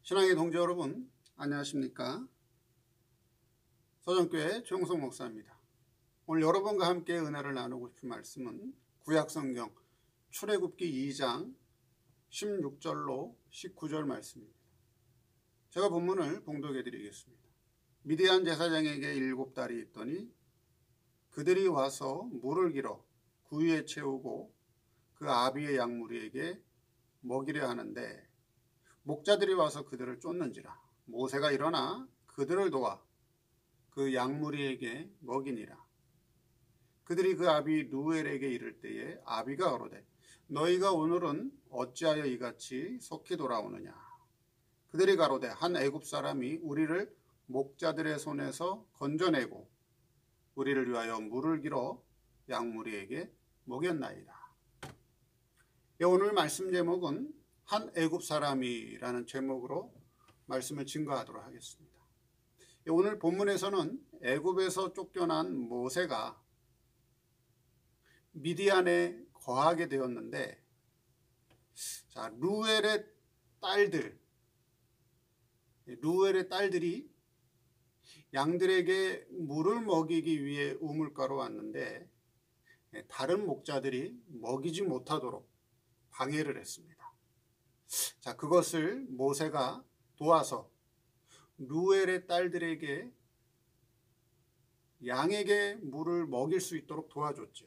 신앙의 동지 여러분, 안녕하십니까? 서정교회 최용석 목사입니다. 오늘 여러분과 함께 은혜를 나누고 싶은 말씀은 구약성경 출애굽기 2장 16절로 19절 말씀입니다. 제가 본문을 봉독해 드리겠습니다. 미디안 제사장에게 7달이 있더니 그들이 와서 물을 길어 구유에 채우고 그 아비의 양무리에게 먹이려 하는데 목자들이 와서 그들을 쫓는지라. 모세가 일어나 그들을 도와 그 양무리에게 먹이니라. 그들이 그 아비 루엘에게 이를 때에 아비가 가로되 너희가 오늘은 어찌하여 이같이 속히 돌아오느냐. 그들이 가로되 한 애굽 사람이 우리를 목자들의 손에서 건져내고 우리를 위하여 물을 길어 양무리에게 먹였나이다. 오늘 말씀 제목은 한 애굽 사람이라는 제목으로 말씀을 증거하도록 하겠습니다. 오늘 본문에서는 애굽에서 쫓겨난 모세가 미디안에 거하게 되었는데, 루엘의 딸들이 양들에게 물을 먹이기 위해 우물가로 왔는데 다른 목자들이 먹이지 못하도록 방해를 했습니다. 그것을 모세가 도와서 루엘의 딸들에게 양에게 물을 먹일 수 있도록 도와줬죠.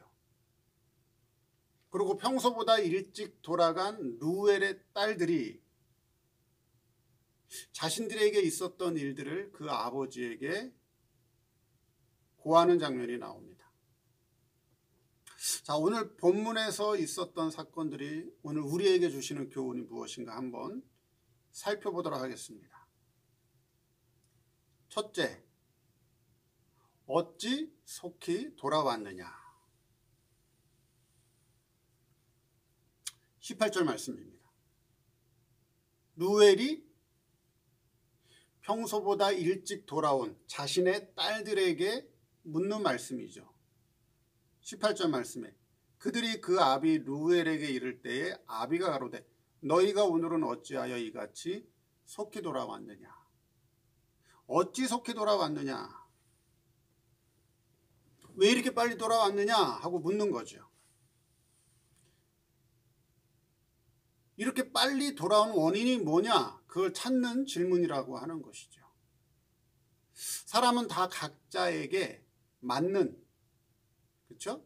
그리고 평소보다 일찍 돌아간 루엘의 딸들이 자신들에게 있었던 일들을 그 아버지에게 고하는 장면이 나옵니다. 오늘 본문에서 있었던 사건들이 오늘 우리에게 주시는 교훈이 무엇인가 한번 살펴보도록 하겠습니다. 첫째, 어찌 속히 돌아왔느냐. 18절 말씀입니다. 루엘이 평소보다 일찍 돌아온 자신의 딸들에게 묻는 말씀이죠. 18절 말씀에 그들이 그 아비 루엘에게 이를 때에 아비가 가로되 너희가 오늘은 어찌하여 이같이 속히 돌아왔느냐. 어찌 속히 돌아왔느냐. 왜 이렇게 빨리 돌아왔느냐 하고 묻는 거죠. 이렇게 빨리 돌아온 원인이 뭐냐, 그걸 찾는 질문이라고 하는 것이죠. 사람은 다 각자에게 맞는, 그렇죠?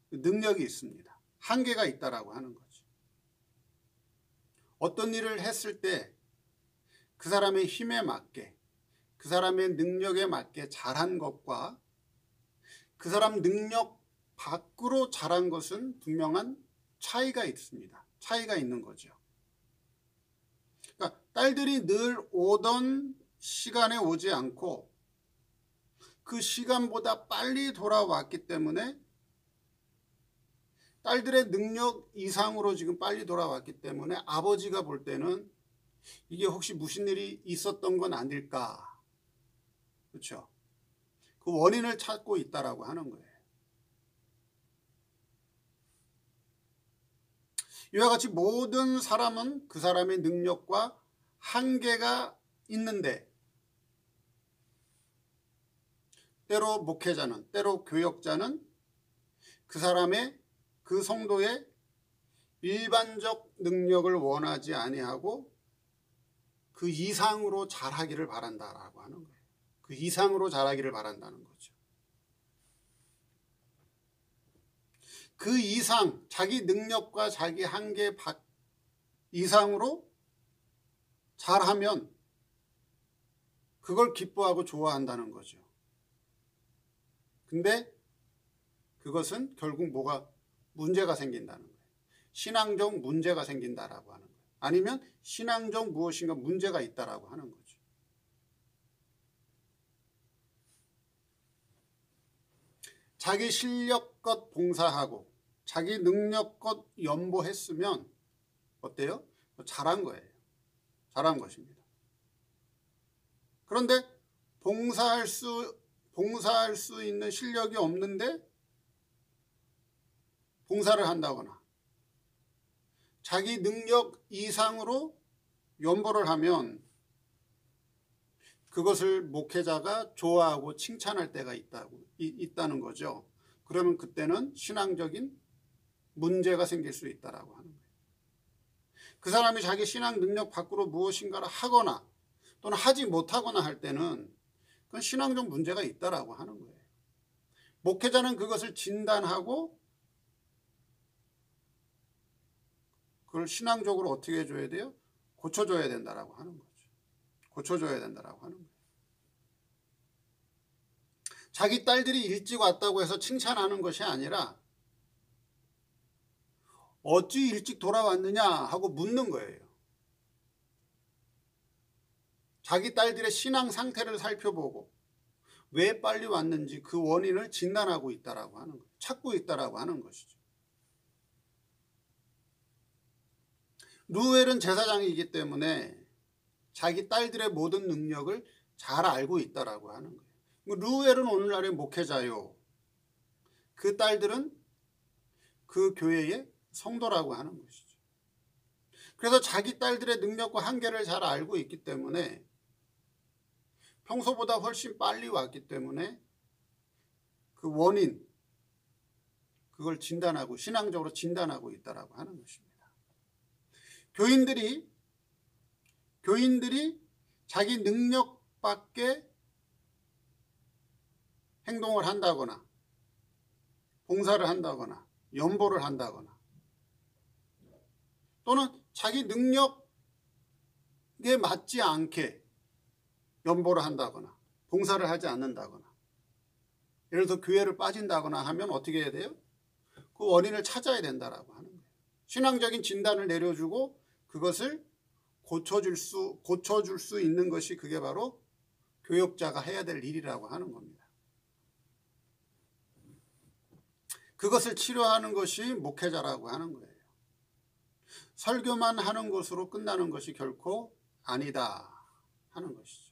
능력이 있습니다. 한계가 있다라고 하는 거죠. 어떤 일을 했을 때 그 사람의 힘에 맞게, 그 사람의 능력에 맞게 잘한 것과 그 사람 능력 밖으로 잘한 것은 분명한 차이가 있습니다. 차이가 있는 거죠. 그러니까 딸들이 늘 오던 시간에 오지 않고 그 시간보다 빨리 돌아왔기 때문에 딸들의 능력 이상으로 지금 빨리 돌아왔기 때문에 아버지가 볼 때는 이게 혹시 무슨 일이 있었던 건 아닐까. 그렇죠? 그 원인을 찾고 있다라고 하는 거예요. 이와 같이 모든 사람은 그 사람의 능력과 한계가 있는데 때로 목회자는, 때로 교역자는 그 사람의 그 성도의 일반적 능력을 원하지 아니하고 그 이상으로 잘하기를 바란다라고 하는 거예요. 그 이상으로 잘하기를 바란다는 거죠. 그 이상, 자기 능력과 자기 한계 이상으로 잘하면 그걸 기뻐하고 좋아한다는 거죠. 근데 그것은 결국 뭐가 문제가 생긴다는 거예요. 신앙적 문제가 생긴다라고 하는 거예요. 아니면 신앙적 무엇인가 문제가 있다라고 하는 거죠. 자기 실력껏 봉사하고 자기 능력껏 연보했으면 어때요? 잘한 거예요. 잘한 것입니다. 그런데 봉사할 수 있는 실력이 없는데 봉사를 한다거나 자기 능력 이상으로 연보를 하면 그것을 목회자가 좋아하고 칭찬할 때가 있다는 거죠. 그러면 그때는 신앙적인 문제가 생길 수 있다라고 하는 거예요. 그 사람이 자기 신앙 능력 밖으로 무엇인가를 하거나 또는 하지 못하거나 할 때는 그건 신앙적 문제가 있다라고 하는 거예요. 목회자는 그것을 진단하고 그걸 신앙적으로 어떻게 해줘야 돼요? 고쳐줘야 된다라고 하는 거죠. 고쳐줘야 된다라고 하는 거예요. 자기 딸들이 일찍 왔다고 해서 칭찬하는 것이 아니라 어찌 일찍 돌아왔느냐 하고 묻는 거예요. 자기 딸들의 신앙 상태를 살펴보고 왜 빨리 왔는지 그 원인을 진단하고 있다라고 하는 거예요. 찾고 있다라고 하는 것이죠. 루엘은 제사장이기 때문에 자기 딸들의 모든 능력을 잘 알고 있다라고 하는 거예요. 루엘은 오늘날의 목회자요. 그 딸들은 그 교회의 성도라고 하는 것이죠. 그래서 자기 딸들의 능력과 한계를 잘 알고 있기 때문에 평소보다 훨씬 빨리 왔기 때문에 그 원인, 그걸 진단하고 신앙적으로 진단하고 있다라고 하는 것입니다. 교인들이 자기 능력 밖에 행동을 한다거나 봉사를 한다거나 연보를 한다거나 또는 자기 능력에 맞지 않게 연보를 한다거나 봉사를 하지 않는다거나 예를 들어 교회를 빠진다거나 하면 어떻게 해야 돼요? 그 원인을 찾아야 된다라고 하는 거예요. 신앙적인 진단을 내려주고 그것을 고쳐줄 수 있는 것이 그게 바로 교역자가 해야 될 일이라고 하는 겁니다. 그것을 치료하는 것이 목회자라고 하는 거예요. 설교만 하는 것으로 끝나는 것이 결코 아니다 하는 것이죠.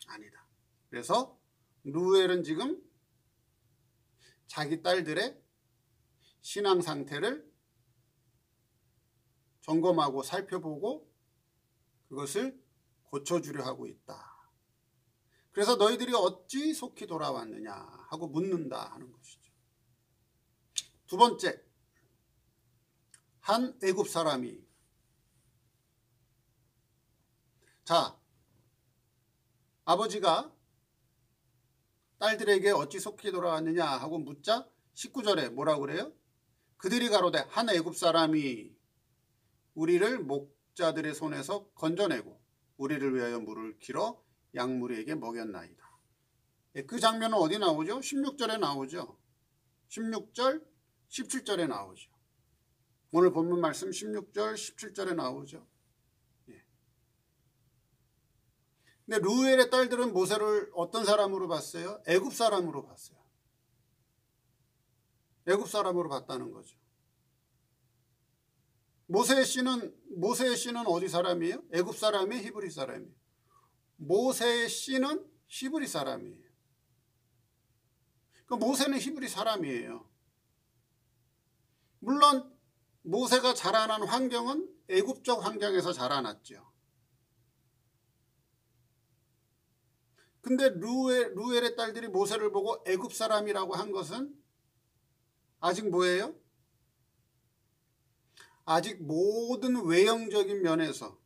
아니다. 그래서 루엘은 지금 자기 딸들의 신앙 상태를 점검하고 살펴보고 그것을 고쳐주려 하고 있다. 그래서 너희들이 어찌 속히 돌아왔느냐 하고 묻는다 하는 것이죠. 두 번째, 한 애굽 사람이 아버지가 딸들에게 어찌 속히 돌아왔느냐 하고 묻자 19절에 뭐라고 그래요? 그들이 가로되 한 애굽 사람이 우리를 목자들의 손에서 건져내고 우리를 위하여 물을 길어 양무리에게 먹였나이다. 그 장면은 어디 나오죠? 16절에 나오죠. 16절, 17절에 나오죠. 오늘 본문 말씀 16절, 17절에 나오죠. 근데 루엘의 딸들은 모세를 어떤 사람으로 봤어요? 애굽 사람으로 봤어요. 애굽 사람으로 봤다는 거죠. 모세의 씨는 어디 사람이에요? 애굽 사람이에요? 히브리 사람이에요? 모세의 씨는 히브리 사람이에요. 그러니까 모세는 히브리 사람이에요. 물론 모세가 자라난 환경은 애굽적 환경에서 자라났죠. 근데 루엘의 딸들이 모세를 보고 애굽 사람이라고 한 것은 아직 뭐예요? 아직 모든 외형적인 면에서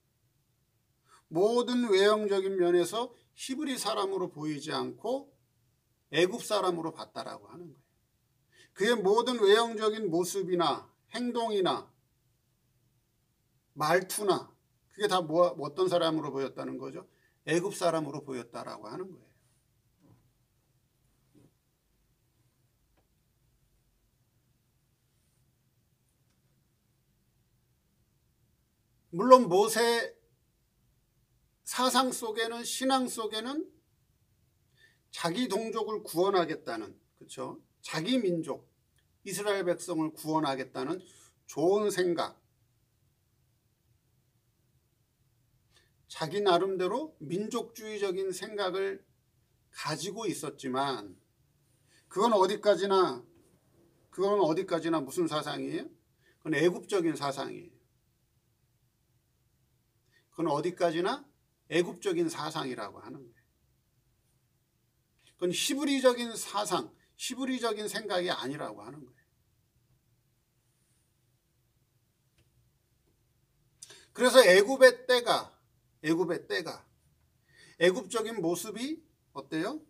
히브리 사람으로 보이지 않고 애굽 사람으로 봤다라고 하는 거예요. 그의 모든 외형적인 모습이나 행동이나 말투나 그게 다 어떤 사람으로 보였다는 거죠? 애굽 사람으로 보였다라고 하는 거예요. 물론 모세 사상 속에는 신앙 속에는 자기 동족을 구원하겠다는 그렇죠? 자기 민족 이스라엘 백성을 구원하겠다는 좋은 생각 자기 나름대로 민족주의적인 생각을 가지고 있었지만 그건 어디까지나 무슨 사상이에요? 그건 애굽적인 사상이에요. 그건 어디까지나 애굽적인 사상이라고 하는 거예요. 그건 히브리적인 사상, 히브리적인 생각이 아니라고 하는 거예요. 그래서 애굽적인 모습이 어때요?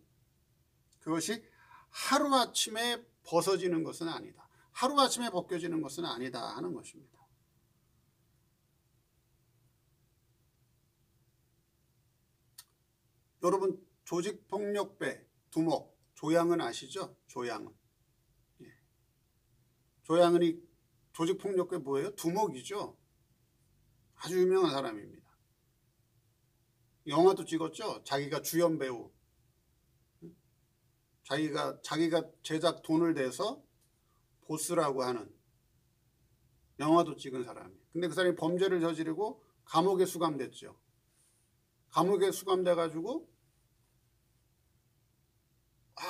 그것이 하루아침에 벗어지는 것은 아니다. 하루아침에 벗겨지는 것은 아니다 하는 것입니다. 여러분 조직폭력배 두목 조양은 아시죠? 조양은. 예. 조양은이 조직폭력배 뭐예요? 두목이죠. 아주 유명한 사람입니다. 영화도 찍었죠. 자기가 주연 배우. 자기가 제작 돈을 내서 보스라고 하는 영화도 찍은 사람이에요. 근데 그 사람이 범죄를 저지르고 감옥에 수감됐죠. 감옥에 수감돼 가지고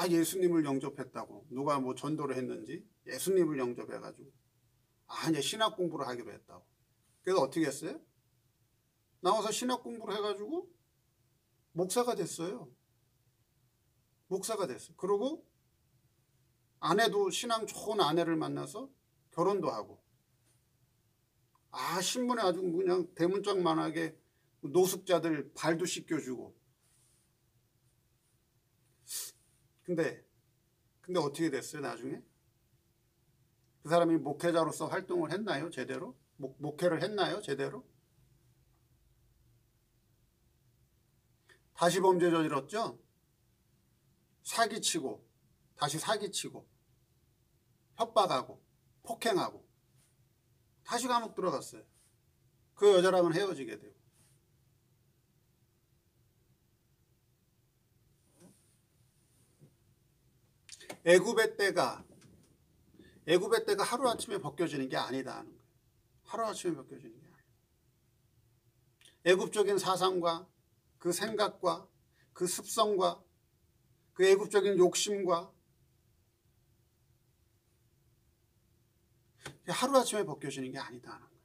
예수님을 영접했다고. 누가 뭐 전도를 했는지 예수님을 영접해 가지고 이제 신학 공부를 하기로 했다고. 그래서 어떻게 했어요? 나와서 신학 공부를 해 가지고 목사가 됐어요. 목사가 됐어요. 그리고 아내도 신앙 좋은 아내를 만나서 결혼도 하고. 신문에 아주 그냥 대문짝만하게 노숙자들 발도 씻겨주고. 근데 어떻게 됐어요, 나중에? 그 사람이 목회자로서 활동을 했나요, 제대로? 목회를 했나요, 제대로? 다시 범죄 저질렀죠? 사기치고, 다시 사기치고, 협박하고, 폭행하고, 다시 감옥 들어갔어요. 그 여자랑은 헤어지게 되고. 애굽의 때가 하루아침에 벗겨지는 게 아니다 하는 거예요. 하루아침에 벗겨지는 게 아니다. 애굽적인 사상과 그 생각과 그 습성과 그 애굽적인 욕심과 하루아침에 벗겨지는 게 아니다 하는 거예요.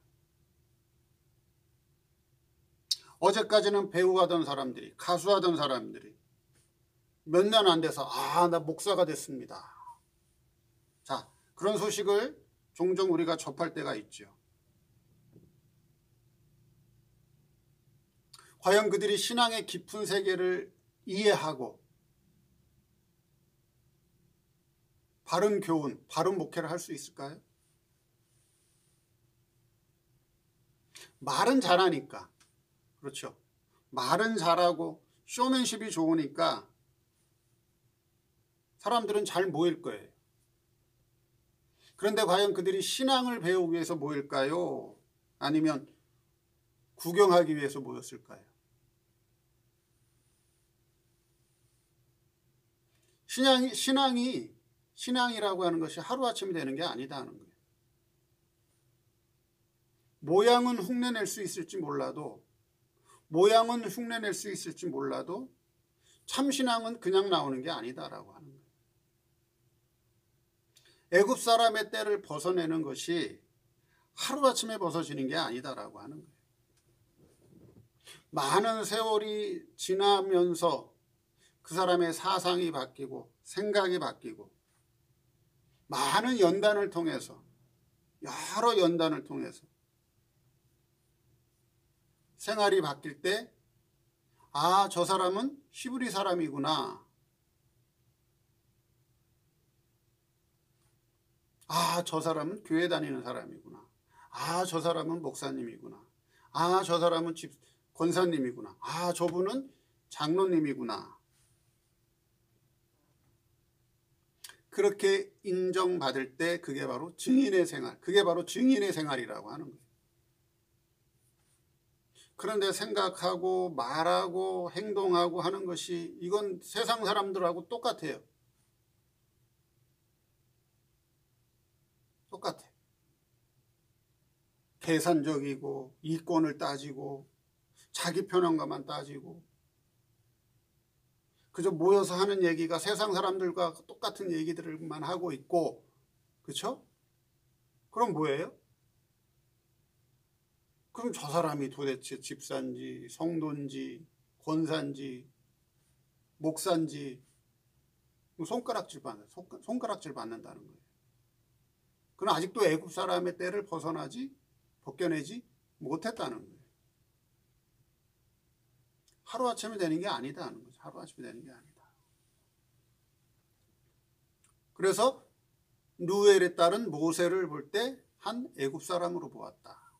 어제까지는 배우하던 사람들이, 가수하던 사람들이 몇 년 안 돼서 나 목사가 됐습니다. 자, 그런 소식을 종종 우리가 접할 때가 있죠. 과연 그들이 신앙의 깊은 세계를 이해하고 바른 교훈, 바른 목회를 할 수 있을까요? 말은 잘하니까. 그렇죠. 말은 잘하고 쇼맨십이 좋으니까 사람들은 잘 모일 거예요. 그런데 과연 그들이 신앙을 배우기 위해서 모일까요? 아니면 구경하기 위해서 모였을까요? 신앙이라고 하는 것이 하루아침에 되는 게 아니다 하는 거예요. 모양은 흉내낼 수 있을지 몰라도 참신앙은 그냥 나오는 게 아니다라고 하는 거예요. 애굽 사람의 때를 벗어내는 것이 하루아침에 벗어지는 게 아니다라고 하는 거예요. 많은 세월이 지나면서 그 사람의 사상이 바뀌고 생각이 바뀌고 많은 연단을 통해서 여러 연단을 통해서 생활이 바뀔 때 저 사람은 히브리 사람이구나. 저 사람은 교회 다니는 사람이구나. 저 사람은 목사님이구나. 저 사람은 권사님이구나. 저분은 장로님이구나. 그렇게 인정받을 때 그게 바로 증인의 생활이라고 하는 거예요. 그런데 생각하고 말하고 행동하고 하는 것이 이건 세상 사람들하고 똑같아요. 똑같아. 계산적이고 이권을 따지고 자기 편한 것만 따지고 그저 모여서 하는 얘기가 세상 사람들과 똑같은 얘기들만 하고 있고, 그렇죠? 그럼 뭐예요? 그럼 저 사람이 도대체 집사인지 성도인지 권산지, 목산지, 손가락질 받는다는 거예요. 그러나 아직도 애굽 사람의 때를 벗겨내지 못했다는 거예요. 하루아침에 되는 게 아니다는 거죠. 하루아침에 되는 게 아니다. 그래서 루엘의 딸은 모세를 볼 때 한 애굽 사람으로 보았다.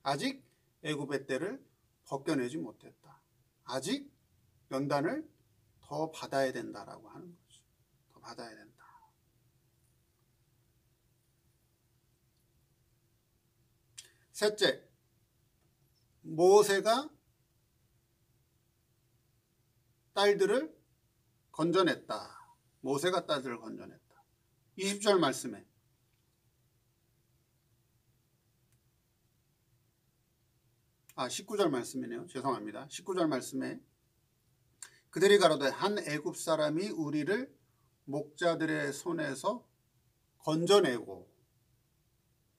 아직 애굽의 때를 벗겨내지 못했다. 아직 연단을 더 받아야 된다라고 하는 거죠. 더 받아야 된다. 셋째, 모세가 딸들을 건져냈다. 모세가 딸들을 건져냈다. 20절 말씀에 아, 19절 말씀이네요. 죄송합니다. 19절 말씀에 그들이 가로되 한 애굽 사람이 우리를 목자들의 손에서 건져내고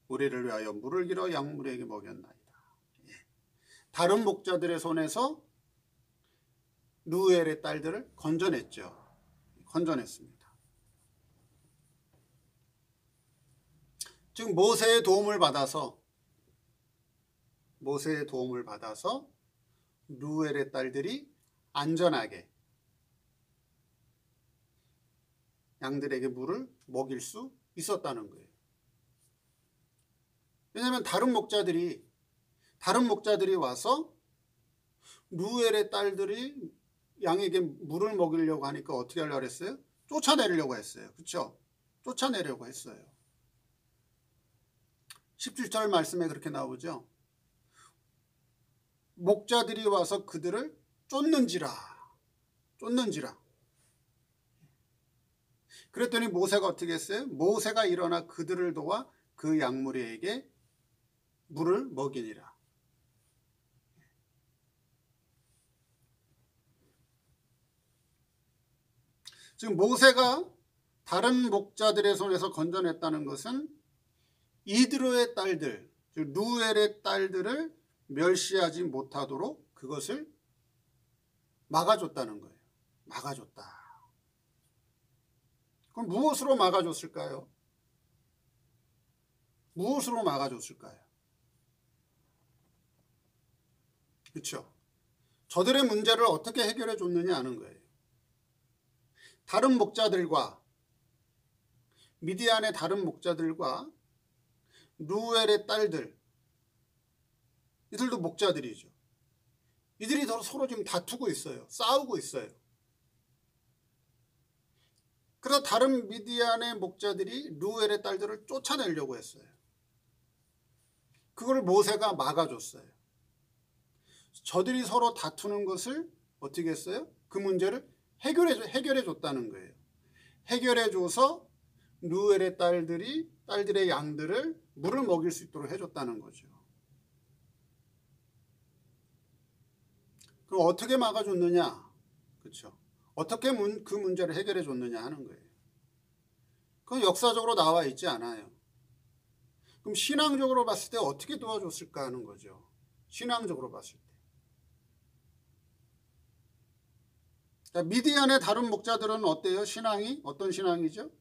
우리를 위하여 물을 길어 양물에게 먹였나이다. 예. 다른 목자들의 손에서 루엘의 딸들을 건져냈죠. 건져냈습니다. 즉 모세의 도움을 받아서 루엘의 딸들이 안전하게 양들에게 물을 먹일 수 있었다는 거예요. 왜냐하면 다른 목자들이 와서 루엘의 딸들이 양에게 물을 먹이려고 하니까 어떻게 하려고 했어요? 쫓아내려고 했어요. 그렇죠? 쫓아내려고 했어요. 17절 말씀에 그렇게 나오죠. 목자들이 와서 그들을 쫓는지라. 그랬더니 모세가 어떻게 했어요? 모세가 일어나 그들을 도와 그 양무리에게 물을 먹이니라. 지금 모세가 다른 목자들의 손에서 건져냈다는 것은 이드로의 딸들, 즉 루엘의 딸들을 멸시하지 못하도록 그것을 막아줬다는 거예요. 막아줬다. 그럼 무엇으로 막아줬을까요? 무엇으로 막아줬을까요? 그렇죠? 저들의 문제를 어떻게 해결해 줬느냐 하는 거예요. 다른 목자들과 미디안의 다른 목자들과 루엘의 딸들, 이들도 목자들이죠. 이들이 서로 지금 다투고 있어요. 싸우고 있어요. 그래서 다른 미디안의 목자들이 루엘의 딸들을 쫓아내려고 했어요. 그걸 모세가 막아줬어요. 저들이 서로 다투는 것을 어떻게 했어요? 그 문제를 해결해 줬다는 거예요. 해결해 줘서 루엘의 딸들의 양들을 물을 먹일 수 있도록 해줬다는 거죠. 그럼 어떻게 막아줬느냐? 그렇죠? 어떻게 그 문제를 해결해 줬느냐 하는 거예요. 그건 역사적으로 나와 있지 않아요. 그럼 신앙적으로 봤을 때 어떻게 도와줬을까 하는 거죠. 신앙적으로 봤을 때. 자, 미디안의 다른 목자들은 어때요? 신앙이 어떤 신앙이죠?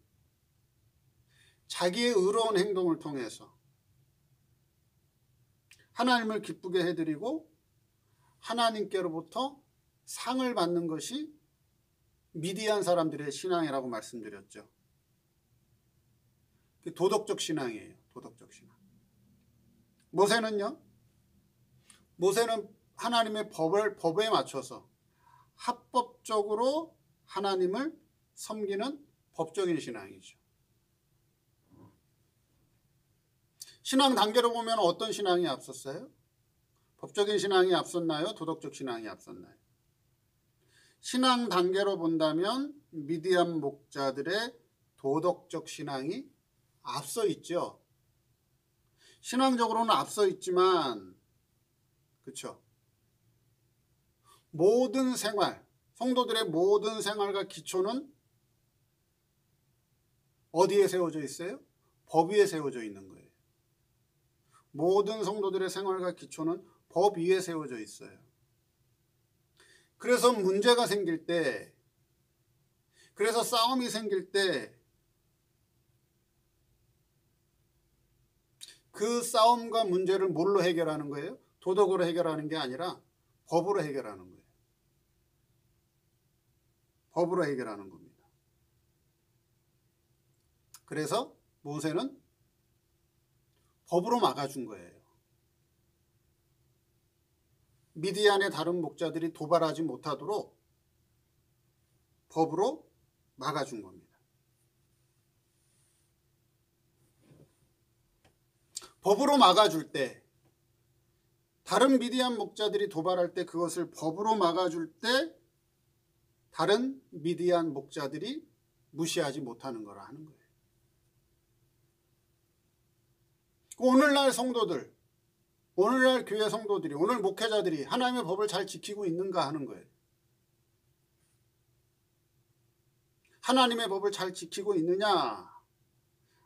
자기의 의로운 행동을 통해서 하나님을 기쁘게 해드리고 하나님께로부터 상을 받는 것이 미디안 사람들의 신앙이라고 말씀드렸죠. 도덕적 신앙이에요. 도덕적 신앙. 모세는요? 모세는 하나님의 법에 맞춰서 합법적으로 하나님을 섬기는 법적인 신앙이죠. 신앙 단계로 보면 어떤 신앙이 앞섰어요? 법적인 신앙이 앞섰나요? 도덕적 신앙이 앞섰나요? 신앙 단계로 본다면 미디안 목자들의 도덕적 신앙이 앞서 있죠. 신앙적으로는 앞서 있지만, 그렇죠? 모든 생활, 성도들의 모든 생활과 기초는 어디에 세워져 있어요? 법 위에 세워져 있는 거예요. 모든 성도들의 생활과 기초는 법 위에 세워져 있어요. 그래서 문제가 생길 때, 그래서 싸움이 생길 때 그 싸움과 문제를 뭘로 해결하는 거예요? 도덕으로 해결하는 게 아니라 법으로 해결하는 거예요. 법으로 해결하는 겁니다. 그래서 모세는 법으로 막아준 거예요. 미디안의 다른 목자들이 도발하지 못하도록 법으로 막아준 겁니다. 법으로 막아줄 때, 다른 미디안 목자들이 도발할 때 그것을 법으로 막아줄 때 다른 미디안 목자들이 무시하지 못하는 거라 하는 거예요. 오늘날 성도들, 오늘날 교회 성도들이, 오늘 목회자들이 하나님의 법을 잘 지키고 있는가 하는 거예요. 하나님의 법을 잘 지키고 있느냐,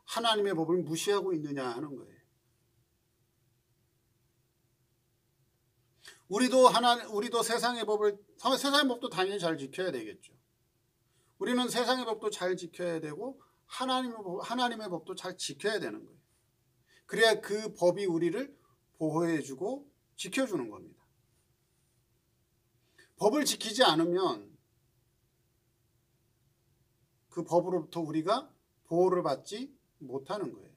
하나님의 법을 무시하고 있느냐 하는 거예요. 우리도 세상의 법도 당연히 잘 지켜야 되겠죠. 우리는 세상의 법도 잘 지켜야 되고 하나님의 법도 잘 지켜야 되는 거예요. 그래야 그 법이 우리를 보호해주고 지켜주는 겁니다. 법을 지키지 않으면 그 법으로부터 우리가 보호를 받지 못하는 거예요.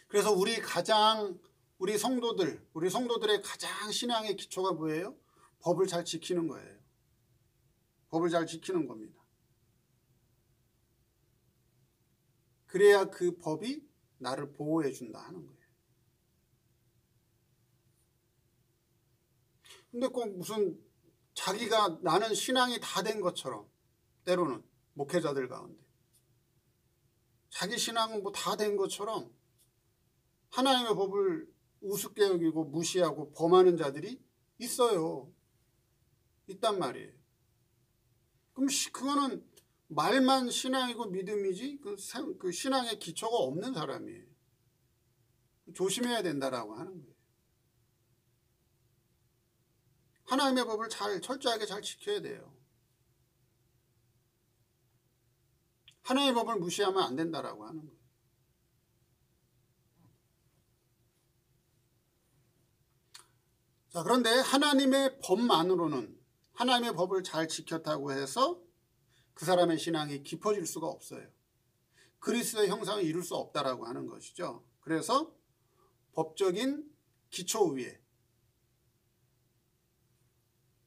그래서 우리 성도들의 가장 신앙의 기초가 뭐예요? 법을 잘 지키는 거예요. 법을 잘 지키는 겁니다. 그래야 그 법이 나를 보호해 준다 하는 거예요. 근데 꼭 무슨 자기가 나는 신앙이 다 된 것처럼, 때로는 목회자들 가운데 자기 신앙은 뭐 다 된 것처럼 하나님의 법을 우습게 여기고 무시하고 범하는 자들이 있어요. 있단 말이에요. 그럼 그거는 말만 신앙이고 믿음이지 그 신앙의 기초가 없는 사람이에요. 조심해야 된다라고 하는 거예요. 하나님의 법을 철저하게 잘 지켜야 돼요. 하나님의 법을 무시하면 안 된다라고 하는 거예요. 자, 그런데 하나님의 법만으로는, 하나님의 법을 잘 지켰다고 해서 그 사람의 신앙이 깊어질 수가 없어요. 그리스도의 형상을 이룰 수 없다라고 하는 것이죠. 그래서 법적인 기초 위에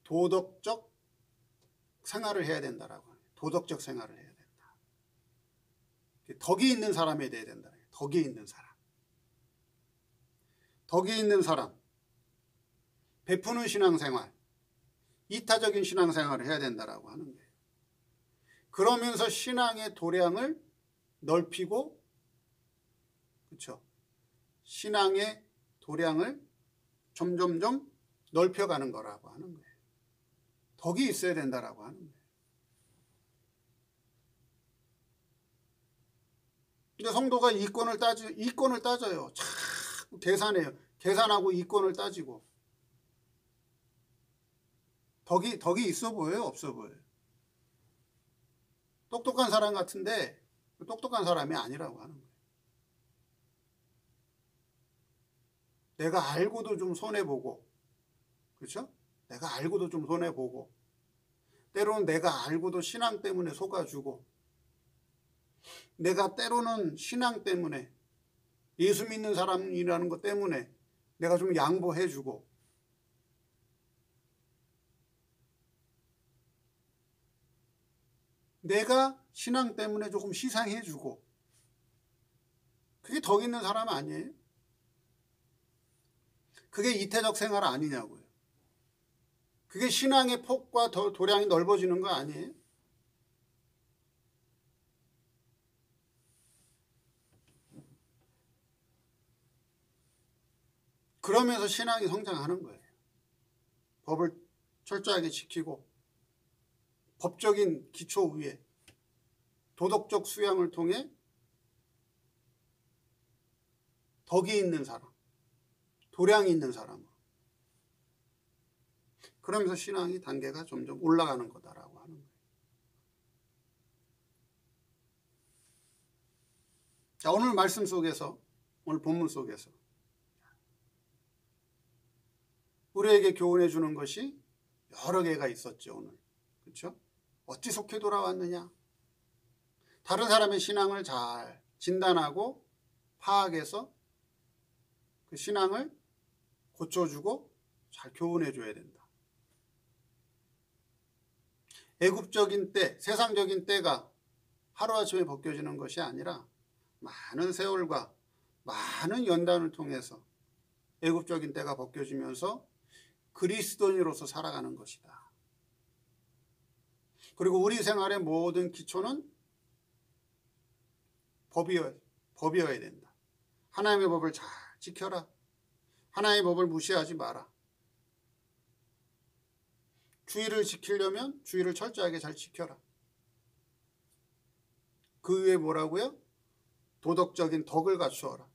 도덕적 생활을 해야 된다라고 해요. 도덕적 생활을 해야 된다. 덕이 있는 사람이 돼야 된다. 덕이 있는 사람. 덕이 있는 사람. 베푸는 신앙생활, 이타적인 신앙생활을 해야 된다라고 하는 거예요. 그러면서 신앙의 도량을 넓히고, 그렇죠? 신앙의 도량을 점점점 넓혀가는 거라고 하는 거예요. 덕이 있어야 된다라고 하는 거예요. 근데 성도가 이권을 따져요. 자꾸 계산해요. 계산하고 이권을 따지고. 덕이 있어 보여요? 없어 보여요? 똑똑한 사람 같은데 똑똑한 사람이 아니라고 하는 거예요. 내가 알고도 좀 손해보고, 그렇죠? 내가 알고도 좀 손해보고, 때로는 내가 알고도 신앙 때문에 속아주고, 내가 때로는 신앙 때문에, 예수 믿는 사람이라는 것 때문에 내가 좀 양보해주고, 내가 신앙 때문에 조금 시상해주고, 그게 덕 있는 사람 아니에요? 그게 이태적 생활 아니냐고요. 그게 신앙의 폭과 도량이 넓어지는 거 아니에요? 그러면서 신앙이 성장하는 거예요. 법을 철저하게 지키고 법적인 기초 위에 도덕적 수양을 통해 덕이 있는 사람, 도량이 있는 사람으로 그러면서 신앙이 단계가 점점 올라가는 거다라고 하는 거예요. 자, 오늘 말씀 속에서, 오늘 본문 속에서 우리에게 교훈해 주는 것이 여러 개가 있었죠, 오늘. 그렇죠? 어찌 속히 돌아왔느냐? 다른 사람의 신앙을 잘 진단하고 파악해서 그 신앙을 고쳐주고 잘 교훈해 줘야 된다. 애굽적인 때, 세상적인 때가 하루아침에 벗겨지는 것이 아니라 많은 세월과 많은 연단을 통해서 애굽적인 때가 벗겨지면서 그리스도인으로서 살아가는 것이다. 그리고 우리 생활의 모든 기초는 법이어야 된다. 하나님의 법을 잘 지켜라. 하나님의 법을 무시하지 마라. 주의를 지키려면 주의를 철저하게 잘 지켜라. 그 위에 뭐라고요? 도덕적인 덕을 갖추어라.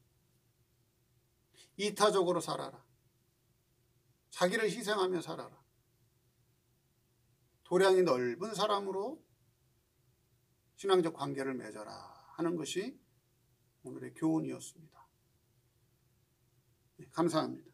이타적으로 살아라. 자기를 희생하며 살아라. 도량이 넓은 사람으로 신앙적 관계를 맺어라 하는 것이 오늘의 교훈이었습니다. 네, 감사합니다.